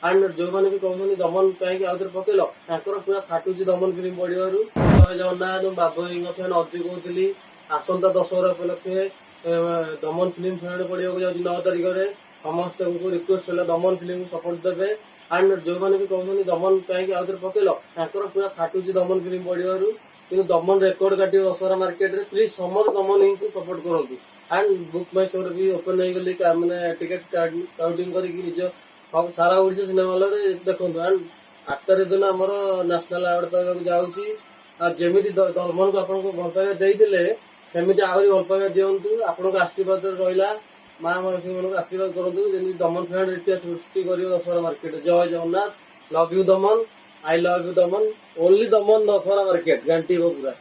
And जो मैंने भी कहते दमन कहीं आउे पकेल पूरा फाटुची दमन फिल्म पड़ू जय जगन्नाथ बाबू फैन अजय कहती आसंता दशहरा उपलक्षे दमन फिल्म फेण पड़ा जाऊँगी 9 तारिख में समस्त रिक्वेस्ट है दमन फिल्म सपोर्ट देवे एंड जो मैंने भी कहते दमन कहीं आउे पकेल पूरा फाटुची दमन फिल्म पड़ू कि दमन रेकर्ड काट दशहरा मार्केट में प्लीज समस्त दमन हिंग को सपोर्ट करूँ एंड बुक माई शो भी ओपन हो गली मैंने टिकेट काउंटिंग कर सारा ओडिशा सिनेमा हॉल देखो एंड 8 तारिख दिन आम नेशनल अवार्ड पाइबा जाऊँगी जमी दमन को आपको भल पाइबा देते सेमती आहरी भल पाइबा दिंतु आपण आशीर्वाद रहा माँ मौसी मान आशीर्वाद करूँ जमी दमन फैन इतिहास सृष्टि कर दशहरा मार्केट जय Jagannath love you Daman I love you Daman only Daman Dussehra market गांटी पूरा।